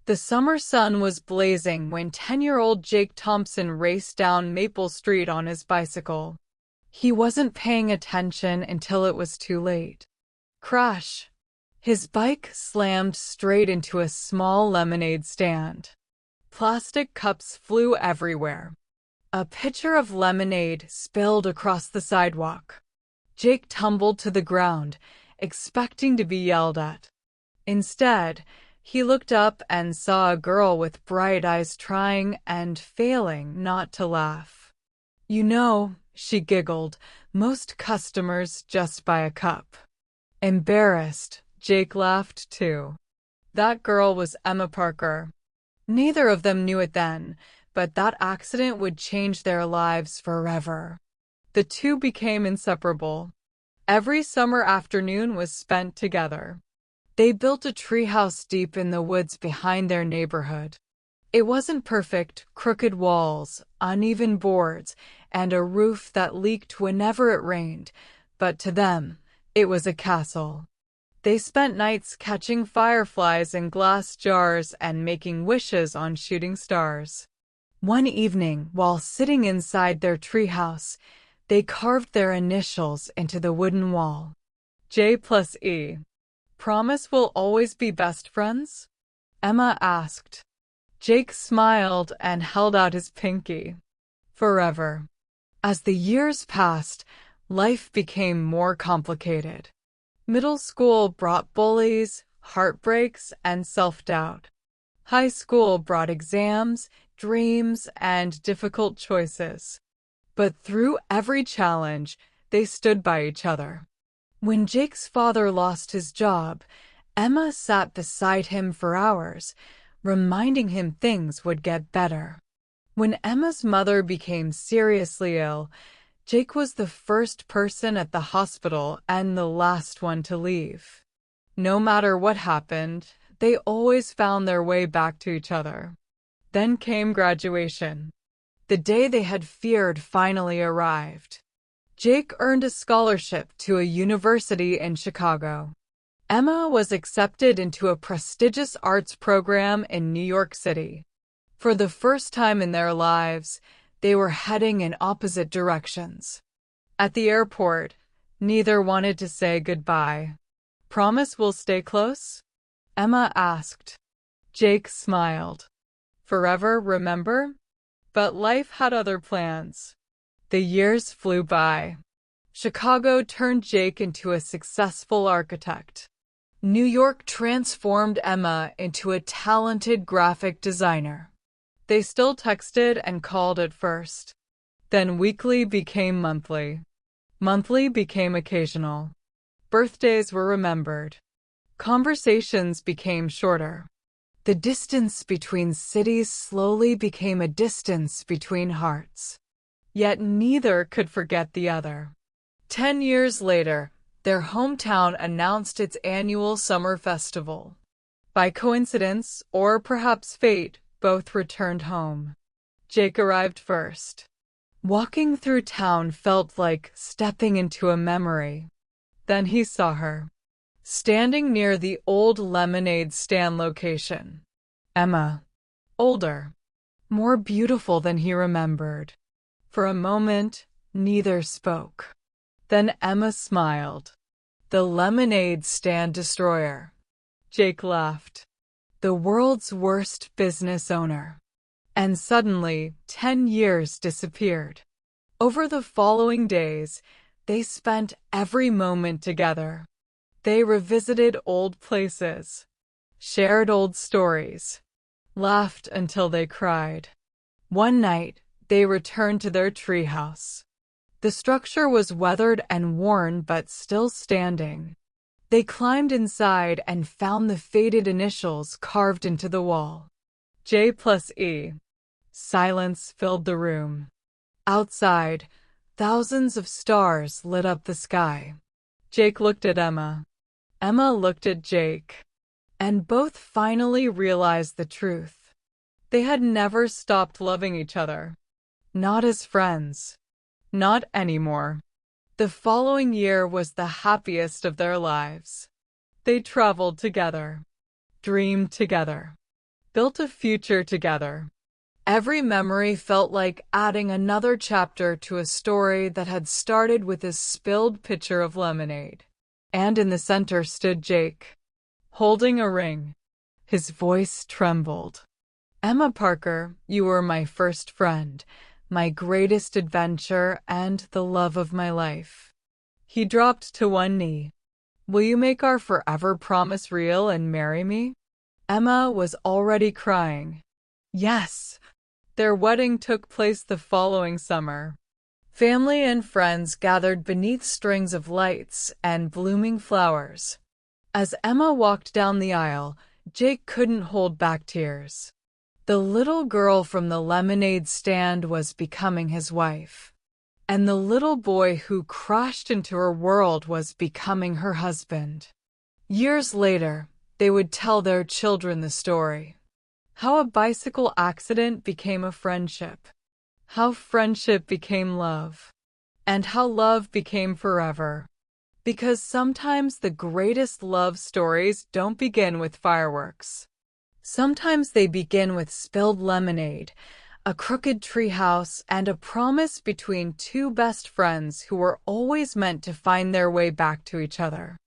The summer sun was blazing when 10-year-old Jake Thompson raced down Maple Street on his bicycle. He wasn't paying attention until it was too late. Crash! His bike slammed straight into a small lemonade stand. Plastic cups flew everywhere. A pitcher of lemonade spilled across the sidewalk. Jake tumbled to the ground, expecting to be yelled at. Instead, he looked up and saw a girl with bright eyes trying and failing not to laugh. "You know," she giggled, "most customers just buy a cup." Embarrassed, Jake laughed too. That girl was Emma Parker. Neither of them knew it then, but that accident would change their lives forever. The two became inseparable. Every summer afternoon was spent together. They built a treehouse deep in the woods behind their neighborhood. It wasn't perfect: crooked walls, uneven boards, and a roof that leaked whenever it rained, but to them, it was a castle. They spent nights catching fireflies in glass jars and making wishes on shooting stars. One evening, while sitting inside their treehouse, they carved their initials into the wooden wall. J+E. "Promise we'll always be best friends?" Emma asked. Jake smiled and held out his pinky. Forever. As the years passed, life became more complicated. Middle school brought bullies, heartbreaks, and self-doubt. High school brought exams, dreams, and difficult choices. But through every challenge, they stood by each other. When Jake's father lost his job, Emma sat beside him for hours, reminding him things would get better. When Emma's mother became seriously ill, Jake was the first person at the hospital and the last one to leave. No matter what happened, they always found their way back to each other. Then came graduation. The day they had feared finally arrived. Jake earned a scholarship to a university in Chicago. Emma was accepted into a prestigious arts program in New York City. For the first time in their lives, they were heading in opposite directions. At the airport, neither wanted to say goodbye. "Promise we'll stay close?" Emma asked. Jake smiled. "Forever, remember?" But life had other plans. The years flew by. Chicago turned Jake into a successful architect. New York transformed Emma into a talented graphic designer. They still texted and called at first. Then weekly became monthly. Monthly became occasional. Birthdays were remembered. Conversations became shorter. The distance between cities slowly became a distance between hearts. Yet neither could forget the other. 10 years later, their hometown announced its annual summer festival. By coincidence, or perhaps fate, both returned home. Jake arrived first. Walking through town felt like stepping into a memory. Then he saw her, standing near the old lemonade stand location. Emma. Older. More beautiful than he remembered. For a moment, neither spoke. Then Emma smiled. "The lemonade stand destroyer." Jake laughed. "The world's worst business owner." And suddenly, 10 years disappeared. Over the following days, they spent every moment together. They revisited old places, shared old stories, laughed until they cried. One night, they returned to their treehouse. The structure was weathered and worn but still standing. They climbed inside and found the faded initials carved into the wall. J+E. Silence filled the room. Outside, thousands of stars lit up the sky. Jake looked at Emma. Emma looked at Jake. And both finally realized the truth. They had never stopped loving each other. Not as friends. Not anymore. The following year was the happiest of their lives. They traveled together. Dreamed together. built a future together. Every memory felt like adding another chapter to a story that had started with a spilled pitcher of lemonade. And in the center stood Jake, holding a ring. His voice trembled. "Emma Parker, you were my first friend, my greatest adventure, and the love of my life." He dropped to one knee. "Will you make our forever promise real and marry me?" Emma was already crying. Yes. Their wedding took place the following summer. Family and friends gathered beneath strings of lights and blooming flowers. As Emma walked down the aisle, Jake couldn't hold back tears. The little girl from the lemonade stand was becoming his wife, and the little boy who crashed into her world was becoming her husband. Years later, they would tell their children the story. How a bicycle accident became a friendship. How friendship became love. And how love became forever. Because sometimes the greatest love stories don't begin with fireworks. Sometimes they begin with spilled lemonade, a crooked treehouse, and a promise between two best friends who were always meant to find their way back to each other.